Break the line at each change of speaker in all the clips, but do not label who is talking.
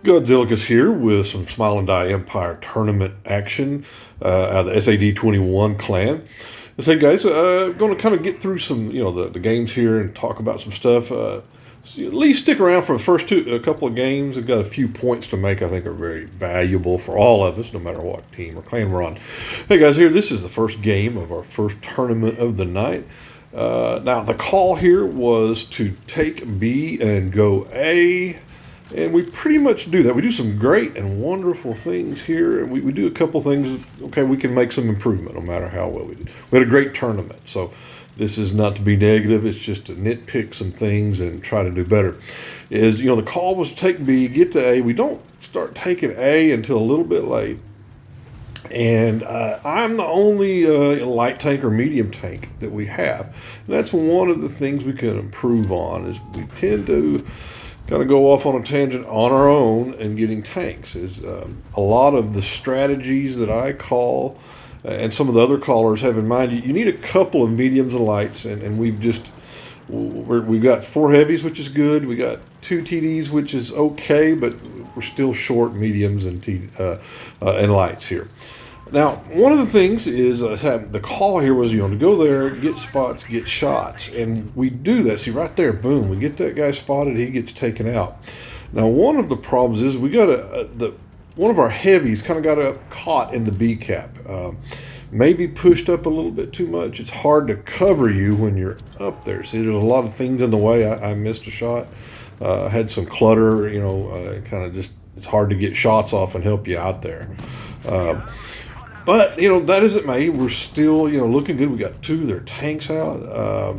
Godzillicus here with some Smile and Die Empire tournament action out of the SAD21 clan. Hey guys, going to kind of get through some, the games here and talk about some stuff. So at least stick around for the first a couple of games. I've got a few points to make I think are very valuable for all of us, no matter what team or clan we're on. Hey guys, this is the first game of our first tournament of the night. Now the call here was to take B and go A. And we pretty much do that. We do some great and wonderful things here. And we do a couple things, okay, we can make some improvement no matter how well we did. We had a great tournament. So this is not to be negative. It's just to nitpick some things and try to do better. The call was to take B, get to A. We don't start taking A until a little bit late. And I'm the only light tank or medium tank that we have. And that's one of the things we can improve on is we tend to kind of go off on a tangent on our own and getting tanks. Is a lot of the strategies that I call and some of the other callers have in mind. You need a couple of mediums and lights, and we've got 4 heavies, which is good. We got 2 TDs, which is okay, but we're still short mediums and lights here. Now, one of the things is the call here was, to go there, get spots, get shots. And we do that. See, right there, boom, we get that guy spotted, he gets taken out. Now, one of the problems is we got one of our heavies kind of got caught in the B cap. Maybe pushed up a little bit too much. It's hard to cover you when you're up there. See, there's a lot of things in the way. I missed a shot. Had some clutter, kind of just, it's hard to get shots off and help you out there. But, that as it may, we're still, looking good. We got 2 of their tanks out.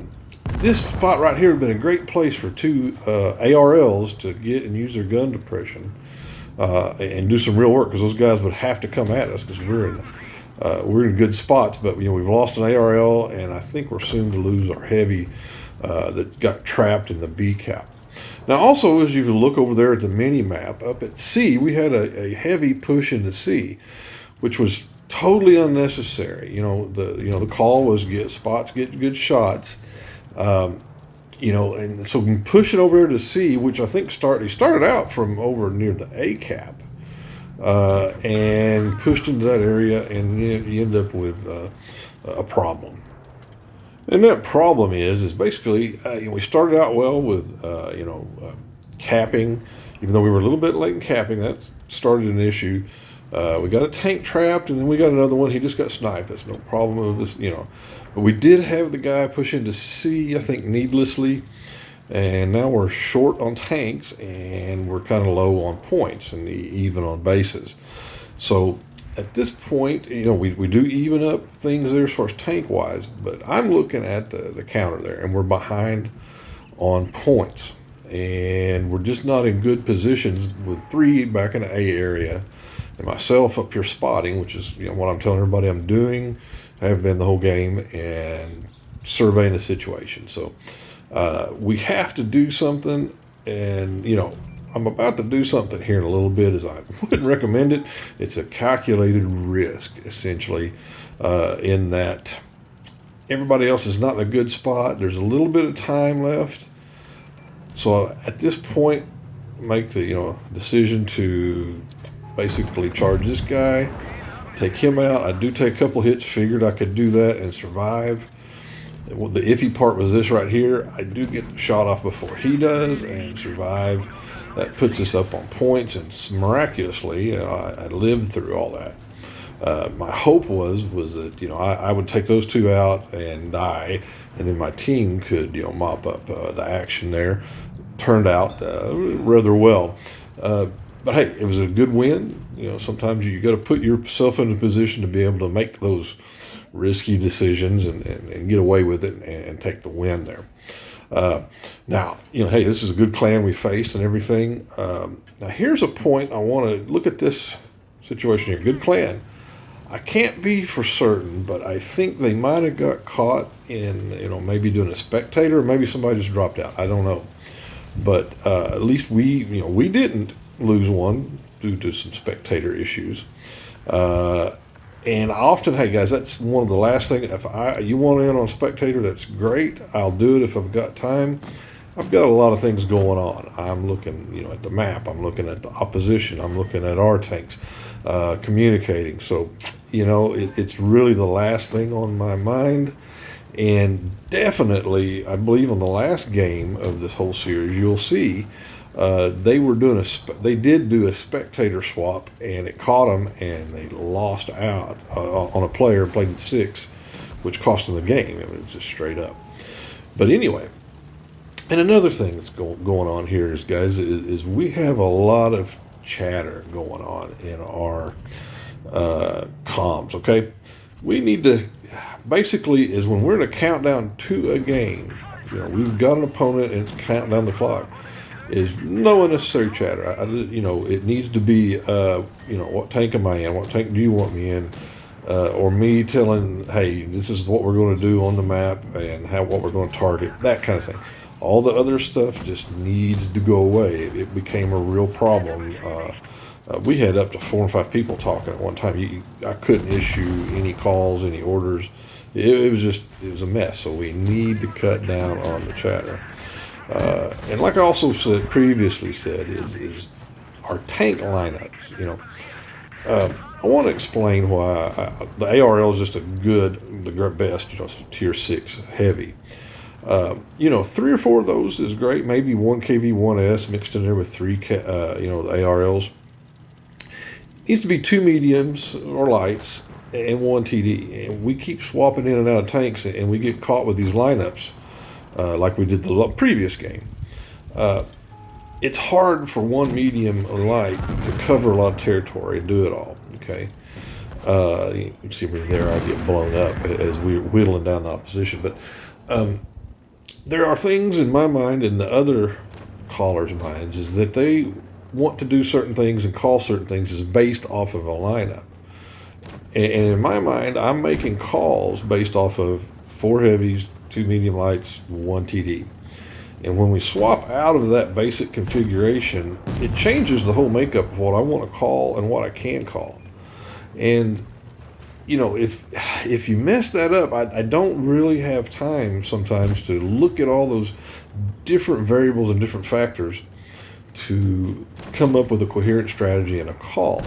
This spot right here would have been a great place for 2 ARLs to get and use their gun depression and do some real work, because those guys would have to come at us because we're in good spots. But, we've lost an ARL, and I think we're soon to lose our heavy that got trapped in the B cap. Now, also, as you look over there at the mini map, up at C, we had a heavy push into C, which was totally unnecessary. The call was get spots, get good shots. And so we push it over there to C, which I think he started out from over near the A cap, and pushed into that area, and you end up with a problem. And that problem is basically, we started out well with, capping, even though we were a little bit late in capping. That started an issue. We got a tank trapped, and then we got another one. He just got sniped. That's no problem with this, But we did have the guy push into C, I think, needlessly. And now we're short on tanks, and we're kind of low on points, and even on bases. So at this point, we do even up things there as far as tank-wise. But I'm looking at the counter there, and we're behind on points. And we're just not in good positions with 3 back in the A area. And myself up here spotting, which is what I'm telling everybody I'm doing. I have been the whole game, and surveying the situation. So we have to do something, and I'm about to do something here in a little bit, as I wouldn't recommend it. It's a calculated risk, essentially, in that everybody else is not in a good spot. There's a little bit of time left. So at this point, make the decision to basically charge this guy, take him out. I do take a couple hits, figured I could do that and survive. The iffy part was this right here. I do get the shot off before he does and survive. That puts us up on points, and miraculously, I lived through all that. My hope was that I would take those 2 out and die, and then my team could mop up the action there. Turned out rather well. But hey, it was a good win. Sometimes you got to put yourself in a position to be able to make those risky decisions and get away with it and take the win there. Now, hey, this is a good clan we faced and everything. Now, here's a point I want to look at this situation here. Good clan. I can't be for certain, but I think they might have got caught in, maybe doing a spectator, or maybe somebody just dropped out. I don't know. But at least we didn't lose one due to some spectator issues. And I often, hey guys, that's one of the last things. If you want in on spectator, that's great. I'll do it if I've got time. I've got a lot of things going on. I'm looking, at the map. I'm looking at the opposition. I'm looking at our tanks, communicating. So, it's really the last thing on my mind. And definitely, I believe on the last game of this whole series, you'll see they did do a spectator swap, and it caught them, and they lost out on a player, played with 6, which cost them the game. It was just straight up. But anyway, and another thing that's going on here is, guys, is we have a lot of chatter going on in our comms, okay? We need to, basically, is when we're in a countdown to a game, we've got an opponent and it's counting down the clock, is no unnecessary chatter. It needs to be, what tank am I in? What tank do you want me in? Or me telling, hey, this is what we're going to do on the map and what we're going to target, that kind of thing. All the other stuff just needs to go away. It became a real problem. We had up to 4 or 5 people talking at one time. I couldn't issue any calls, any orders. It was a mess. So we need to cut down on the chatter. And like I also previously said, is our tank lineups. I want to explain why the ARL is just the best, tier 6 heavy. 3 or 4 of those is great. Maybe 1 KV1S mixed in there with 3, the ARLs. Needs to be 2 mediums or lights and 1 TD. And we keep swapping in and out of tanks, and we get caught with these lineups like we did the previous game. It's hard for 1 medium or light to cover a lot of territory and do it all, okay? You can see me there, I get blown up as we're whittling down the opposition. But there are things in my mind and the other callers' minds is that they want to do certain things and call certain things is based off of a lineup. And in my mind, I'm making calls based off of 4 heavies, 2 medium lights, 1 TD. And when we swap out of that basic configuration, it changes the whole makeup of what I want to call and what I can call. And if you mess that up, I don't really have time sometimes to look at all those different variables and different factors to come up with a coherent strategy and a call.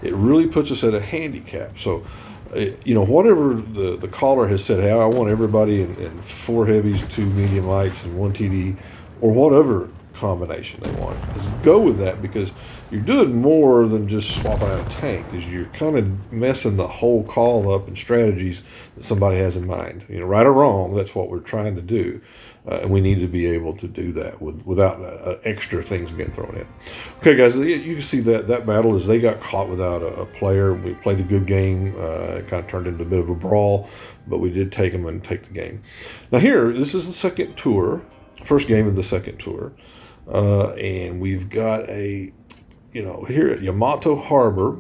It really puts us at a handicap. So, whatever the caller has said, hey, I want everybody in 4 heavies, 2 medium lights, and 1 TD, or whatever combination they want, is go with that, because you're doing more than just swapping out a tank, because you're kind of messing the whole call up and strategies that somebody has in mind. Right or wrong, that's what we're trying to do. And we need to be able to do that without extra things being thrown in. Okay, guys, you can see that battle is they got caught without a player. We played a good game. It kind of turned into a bit of a brawl, but we did take them and take the game. Now here, this is the second tour, first game of the second tour. And we've got here at Yamato Harbor.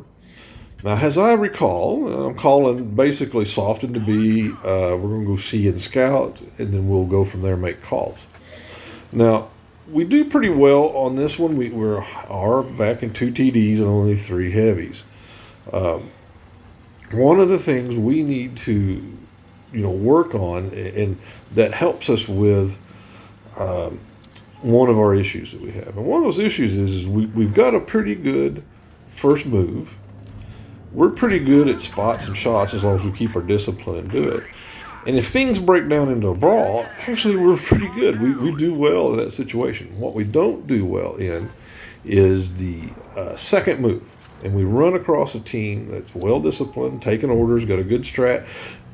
Now, as I recall, I'm calling basically Soften to be, we're going to go see and scout, and then we'll go from there and make calls. Now, we do pretty well on this one. We are back in 2 TDs and only 3 heavies. One of the things we need to, work on, and that helps us with one of our issues that we have. And one of those issues is we've got a pretty good first move. We're pretty good at spots and shots as long as we keep our discipline and do it. And if things break down into a brawl, actually we're pretty good. We do well in that situation. What we don't do well in is the second move. And we run across a team that's well disciplined, taking orders, got a good strat.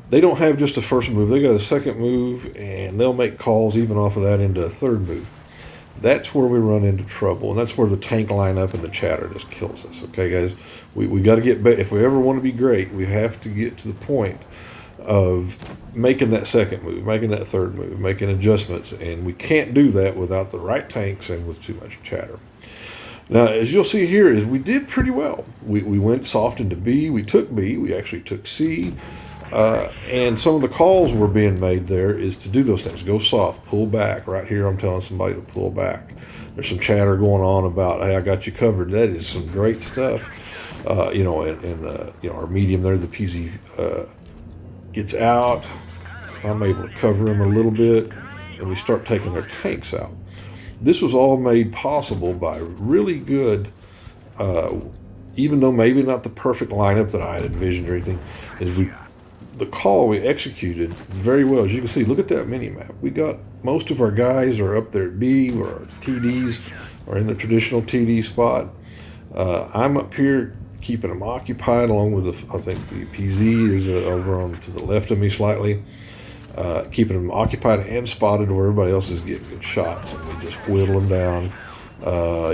They don't have just a first move. They got a second move, and they'll make calls even off of that into a third move. That's where we run into trouble, and that's where the tank lineup and the chatter just kills us. Okay, guys, we got to get back. If we ever want to be great, we have to get to the point of making that second move, making that third move, making adjustments, and we can't do that without the right tanks and with too much chatter. Now, as you'll see here, is we did pretty well. We went soft into B. We took B. We actually took C. And some of the calls were being made there is to do those things. Go soft, pull back. Right here, I'm telling somebody to pull back. There's some chatter going on about, hey, I got you covered. That is some great stuff. You know, and you know, our medium there, the PZ gets out. I'm able to cover him a little bit, and we start taking their tanks out. This was all made possible by really good, even though maybe not the perfect lineup that I had envisioned or anything, is the call we executed very well. As you can see, look at that mini map. We got most of our guys are up there at B, where our TDs are in the traditional TD spot. I'm up here keeping them occupied, along with I think the PZ is over on to the left of me slightly. Keeping them occupied and spotted where everybody else is getting good shots, and we just whittle them down.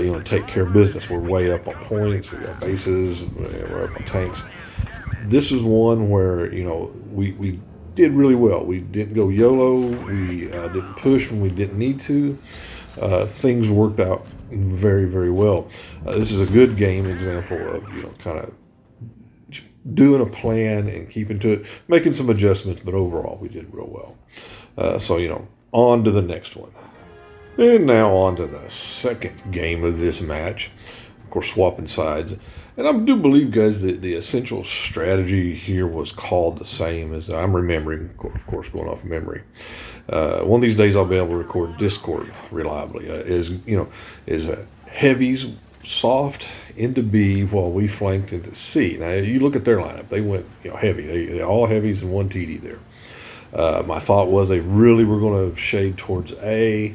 You know, take care of business. We're way up on points. We got bases. We're up on tanks. This is one where, you know, we did really well. We didn't go YOLO. We didn't push when we didn't need to. Things worked out very, very well. This is a good game example of, you know, kind of doing a plan and keeping to it, making some adjustments, but overall we did real well. So, you know, on to the next one. And now on to the second game of this match. Of course, swapping sides. And I do believe, guys, that the essential strategy here was called the same as I'm remembering, of course, going off memory. One of these days I'll be able to record Discord reliably. Is heavies soft into B while we flanked into C. Now, you look at their lineup. They went, you know, heavy. They all heavies and one TD there. My thought was they really were going to shade towards A.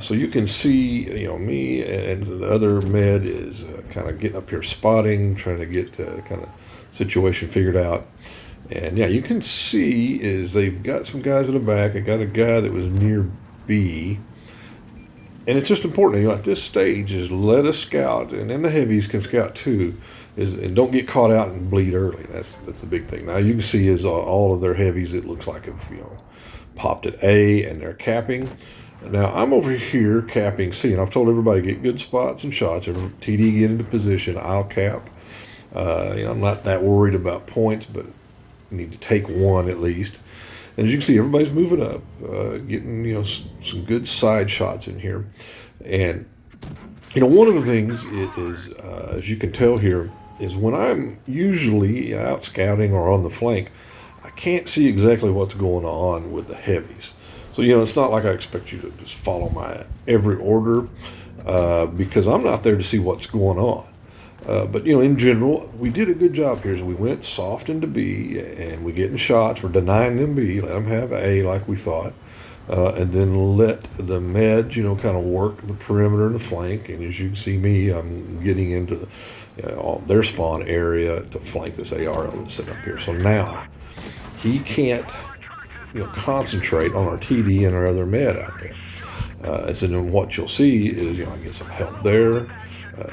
So you can see, you know, me and the other med is kind of getting up here spotting, trying to get kind of situation figured out. And yeah, you can see is they've got some guys in the back. I got a guy that was near B. And it's just important, you know, at this stage is let us scout, and then the heavies can scout too, and don't get caught out and bleed early. That's the big thing. Now you can see is all of their heavies, it looks like have, you know, popped at A, and they're capping. Now I'm over here capping C, and I've told everybody get good spots and shots. Every TD get into position, I'll cap. You know, I'm not that worried about points, but I need to take one at least. And as you can see, everybody's moving up, getting, you know, some good side shots in here. And, you know, one of the things is as you can tell here, is when I'm usually out scouting or on the flank, I can't see exactly what's going on with the heavies. So, you know, it's not like I expect you to just follow my every order because I'm not there to see what's going on. But, you know, in general, we did a good job here. So we went soft into B, and we're getting shots. We're denying them B, let them have A like we thought, and then let the meds, you know, kind of work the perimeter and the flank. And as you can see me, I'm getting into their spawn area to flank this AR that's sitting up here. So now he can't, you know, concentrate on our TD and our other med out there. And so then what you'll see is, you know, I get some help there.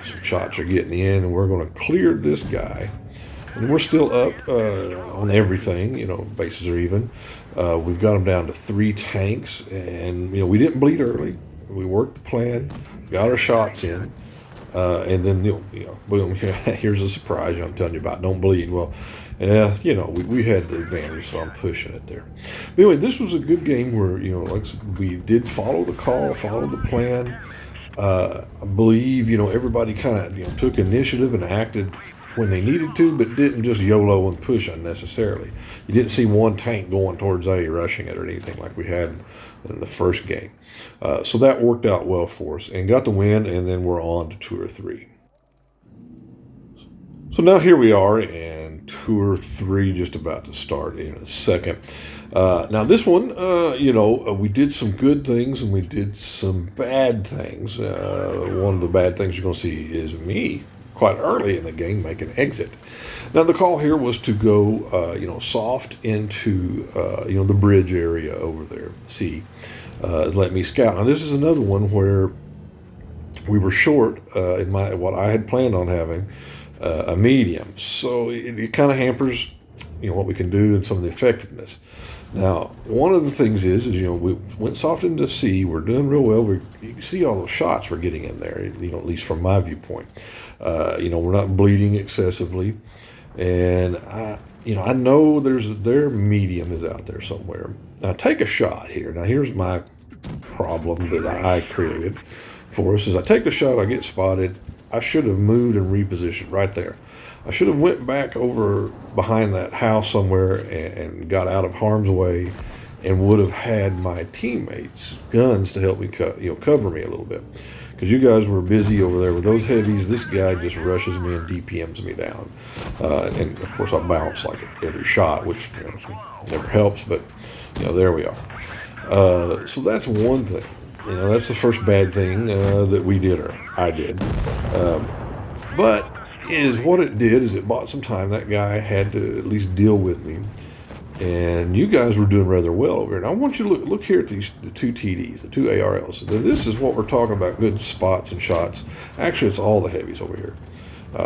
Some shots are getting in, and we're going to clear this guy. And we're still up on everything, you know, bases are even. We've got them down to 3 tanks, and, you know, we didn't bleed early. We worked the plan, got our shots in, and then, you know, boom, here's a surprise I'm telling you about. Don't bleed. Well, yeah, you know, we had the advantage, so I'm pushing it there. But anyway, this was a good game where, you know, like we did follow the call, follow the plan. I believe, you know, everybody kind of, you know, took initiative and acted when they needed to, but didn't just YOLO and push unnecessarily. You didn't see one tank going towards A, rushing it or anything like we had in the first game. So that worked out well for us and got the win, and then we're on to Tour 3. So now here we are, and Tour 3 just about to start in a second. Now this one, you know, we did some good things and we did some bad things. One of the bad things you're going to see is me quite early in the game make an exit. Now the call here was to go, you know, soft into, you know, the bridge area over there. See, let me scout. Now this is another one where we were short in what I had planned on having. A medium, so it kind of hampers, you know, what we can do and some of the effectiveness. Now, one of the things is you know, we went soft into C. We're doing real well. You can see all those shots we're getting in there, you know, at least from my viewpoint. You know, we're not bleeding excessively. and I know their medium is out there somewhere. Now take a shot here. Now here's my problem that I created for us: is I take the shot, I get spotted. I should have moved and repositioned right there. I should have went back over behind that house somewhere and got out of harm's way, and would have had my teammates' guns to help me cover me a little bit. Because you guys were busy over there with those heavies. This guy just rushes me and DPMs me down. And of course I bounce like every shot, which never helps, but there we are. So that's one thing. That's the first bad thing that we did, or I did. But what it did is it bought some time. That guy had to at least deal with me. And you guys were doing rather well over here. And I want you to look here at the two TDs, the two ARLs. This is what we're talking about, good spots and shots. Actually, it's all the heavies over here.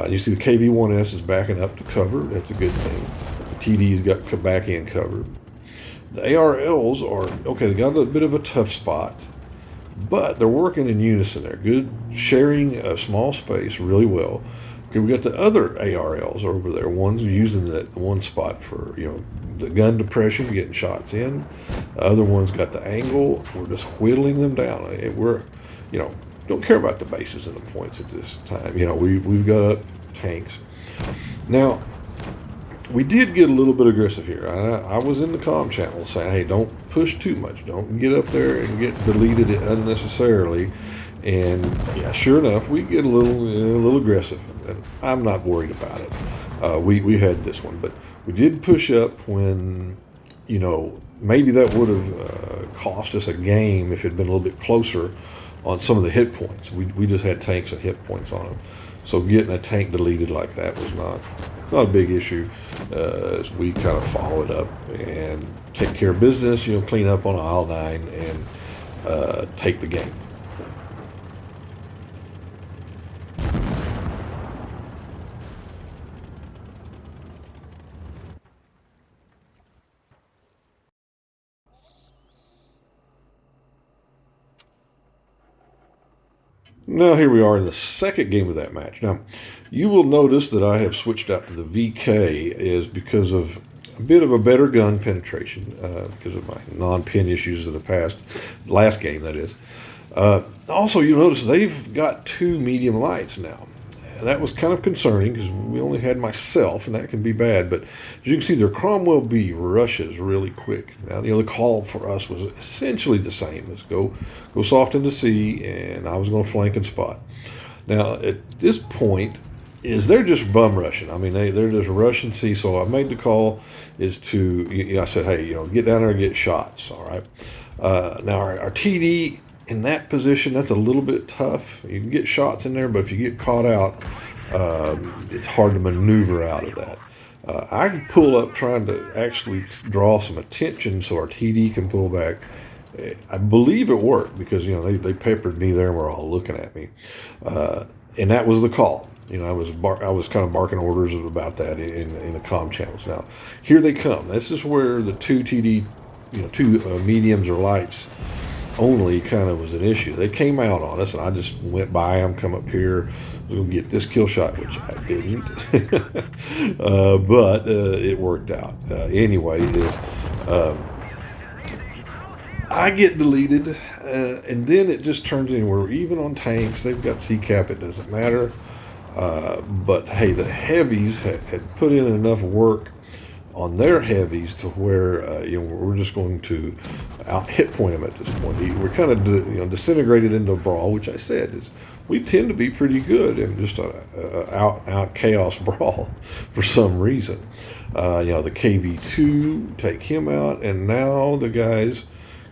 You see the KV-1S is backing up to cover. That's a good thing. The TD's got back end covered. The ARLs are, okay, they got a bit of a tough spot, but they're working in unison there. Good, sharing a small space really well. Okay, we got the other ARLs over there. One's using that one spot for, the gun depression, getting shots in. The other one's got the angle. We're just whittling them down. We're, don't care about the bases and the points at this time. We've got up tanks. Now, we did get a little bit aggressive here. I was in the comm channel saying, hey, don't push too much. Don't get up there and get deleted unnecessarily. And yeah, sure enough, we get a little aggressive. And I'm not worried about it. We had this one, but we did push up when, maybe that would have cost us a game if it had been a little bit closer on some of the hit points. We just had tanks and hit points on them. So getting a tank deleted like that was not a big issue, as we kind of follow it up and take care of business, clean up on aisle 9 and take the game. Now here we are in the second game of that match. Now, you will notice that I have switched out to the VK is because of a bit of a better gun penetration, because of my non-pin issues of the last game that is. Also, you'll notice they've got 2 medium lights now. And that was kind of concerning because we only had myself, and that can be bad. But as you can see, their Cromwell B rushes really quick. Now, the call for us was essentially the same. Let's go soft into C, and I was going to flank and spot. Now, at this point, they're just bum rushing. I mean, they're just rushing C. So I made the call is to, I said, hey, get down there and get shots, all right? Now, our TD in that position, that's a little bit tough. You can get shots in there, but if you get caught out, it's hard to maneuver out of that. I can pull up trying to actually draw some attention so our TD can pull back. I believe it worked because, they peppered me there and were all looking at me. And that was the call. I was kind of barking orders about that in the comm channels. Now, here they come. This is where the 2 TD, 2 mediums or lights only kind of was an issue. They came out on us, and I just went by them, come up here, we'll get this kill shot, which I didn't. But it worked out. Anyway, I get deleted, and then it just turns into where even on tanks, they've got CCAP, it doesn't matter. But hey, the heavies had put in enough work on their heavies to where we're just going to out hit point them at this point. We're kind of disintegrated into a brawl, which I said is we tend to be pretty good in just a out chaos brawl for some reason. The KV2 take him out, and now the guys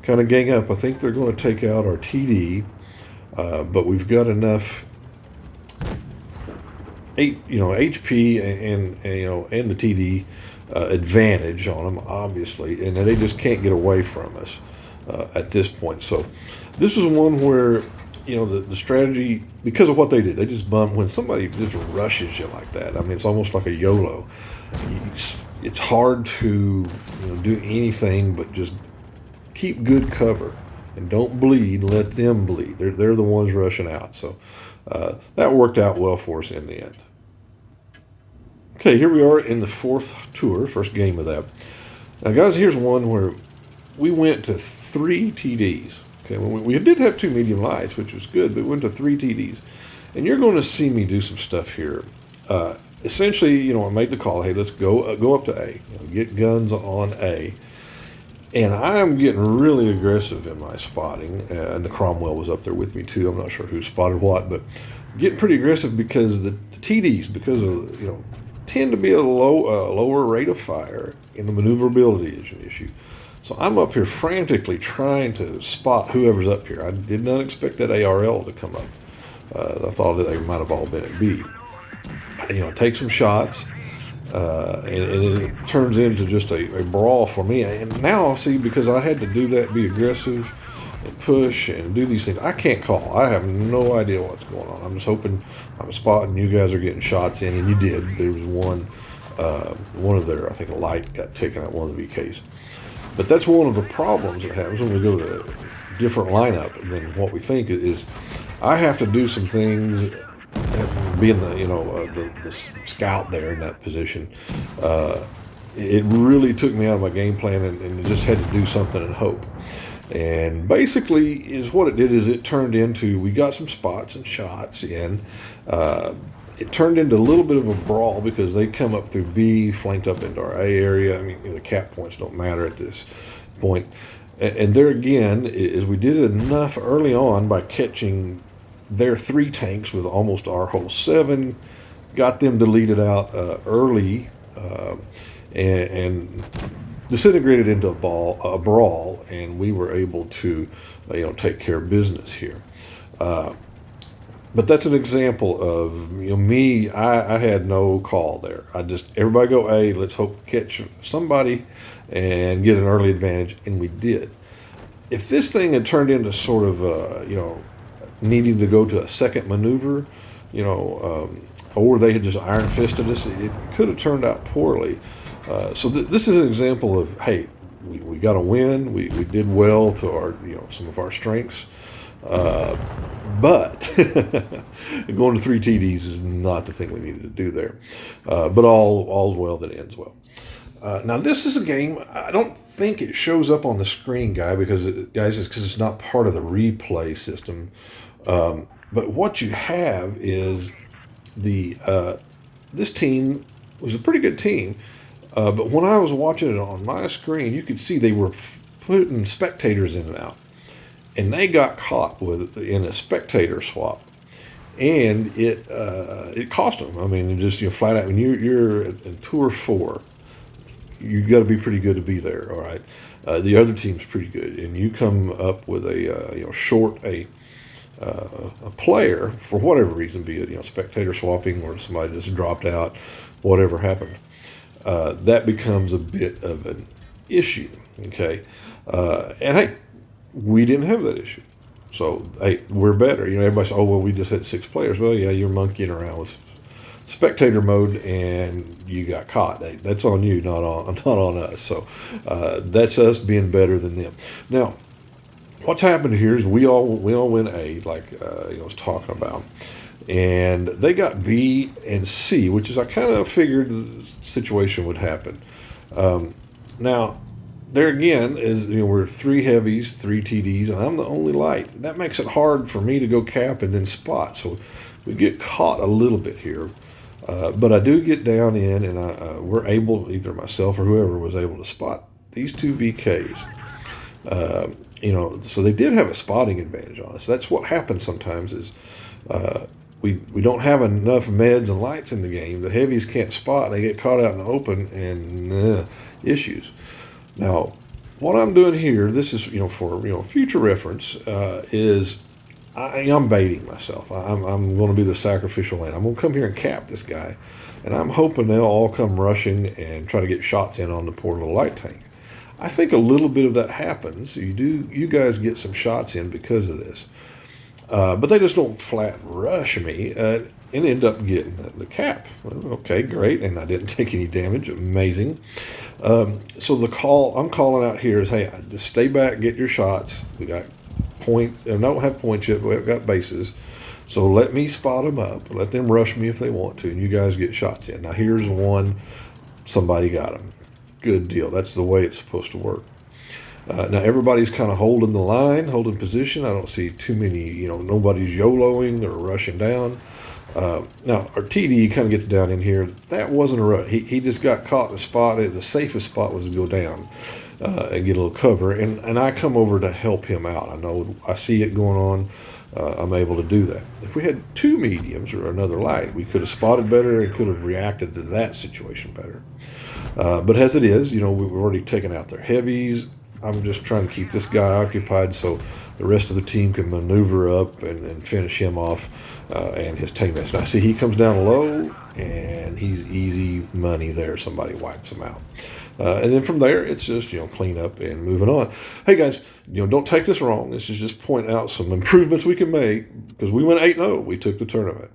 kind of gang up. I think they're going to take out our TD, but we've got enough HP and the TD advantage on them, obviously, and they just can't get away from us at this point. So this is one where the strategy, because of what they did, they just bump. When somebody just rushes you like that, I mean, it's almost like a YOLO. It's hard to do anything but just keep good cover and don't bleed. Let them bleed. They're the ones rushing out. So that worked out well for us in the end. Okay, here we are in the fourth tour, first game of that. Now, guys, here's one where we went to 3 TDs. Okay, we did have 2 medium lights, which was good, but we went to 3 TDs. And you're going to see me do some stuff here. Essentially, I made the call, hey, let's go up to A, get guns on A. And I'm getting really aggressive in my spotting, and the Cromwell was up there with me too. I'm not sure who spotted what, but getting pretty aggressive because the TDs, because of tend to be a lower rate of fire, and the maneuverability is an issue. So I'm up here frantically trying to spot whoever's up here. I did not expect that ARL to come up. I thought that they might have all been at B. Take some shots, and it turns into just a brawl for me. And now, see, because I had to do that, be aggressive and push and do these things, I can't call. I have no idea what's going on. I'm just hoping I'm spotting you guys are getting shots in, and you did. There was one of their, I think a light got taken out, one of the VKs. But that's one of the problems that happens when we go to a different lineup than what we think is. I have to do some things, being the scout there in that position. It really took me out of my game plan, and just had to do something and hope. And basically, is what it did is it turned into, we got some spots and shots in. It turned into a little bit of a brawl because they come up through B, flanked up into our A area. I mean, the cap points don't matter at this point. And there again, is we did enough early on by catching their 3 tanks with almost our whole 7, got them deleted out early, and disintegrated into a brawl, and we were able to take care of business here. But that's an example of me. I had no call there. Everybody go A. Let's hope to catch somebody and get an early advantage, and we did. If this thing had turned into sort of needing to go to a second maneuver, or they had just iron fisted us, it could have turned out poorly. So this is an example of, hey, we got a win. We did well to our some of our strengths. But going to 3 TDs is not the thing we needed to do there. But all's well that ends well. Now this is a game, I don't think it shows up on the screen, because it's not part of the replay system. But what you have is this team was a pretty good team. But when I was watching it on my screen, you could see they were putting spectators in and out. And they got caught in a spectator swap, and it cost them. I mean, just flat out. When you're in Tour 4, you got to be pretty good to be there. All right, the other team's pretty good, and you come up with short a player for whatever reason, be it spectator swapping or somebody just dropped out, whatever happened. That becomes a bit of an issue. Okay, and hey. We didn't have that issue. So, hey, we're better. Everybody says, oh, well, we just had 6 players. Well, yeah, you're monkeying around with spectator mode and you got caught. Hey, that's on you, not on us. So, that's us being better than them. Now, what's happened here is we all win A, like I was talking about. And they got B and C, which is I kind of figured the situation would happen. Now, there again is we're 3 heavies, 3 TDs, and I'm the only light. That makes it hard for me to go cap and then spot. So we get caught a little bit here, but I do get down in, and we're able, either myself or whoever was able to spot these 2 VKs. So they did have a spotting advantage on us. That's what happens sometimes is we don't have enough meds and lights in the game. The heavies can't spot. They get caught out in the open and issues. Now, what I'm doing here, this is for future reference, is I'm baiting myself. I'm going to be the sacrificial lamb. I'm going to come here and cap this guy, and I'm hoping they'll all come rushing and try to get shots in on the poor little light tank. I think a little bit of that happens. You guys get some shots in because of this, but they just don't flat rush me and end up getting the cap. Well, okay, great, and I didn't take any damage. Amazing. So the call I'm calling out here is, hey, just stay back, get your shots. We got don't have points yet, but we've got bases. So let me spot them up. Let them rush me if they want to, and you guys get shots in. Now here's one. Somebody got him. Good deal. That's the way it's supposed to work. Now everybody's kind of holding the line, holding position. I don't see too many, nobody's YOLOing or rushing down. Now our TD kind of gets down in here. That wasn't a rush. He just got caught in a spot. The safest spot was to go down and get a little cover. And I come over to help him out. I see it going on. I'm able to do that. If we had two mediums or another light, we could have spotted better and could have reacted to that situation better. But as it is, we've already taken out their heavies. I'm just trying to keep this guy occupied so the rest of the team can maneuver up and finish him off and his teammates. Now, see, he comes down low, and he's easy money there. Somebody wipes him out. And then from there, it's just, clean up and moving on. Hey, guys, don't take this wrong. This is just pointing out some improvements we can make because we went 8-0. We took the tournament.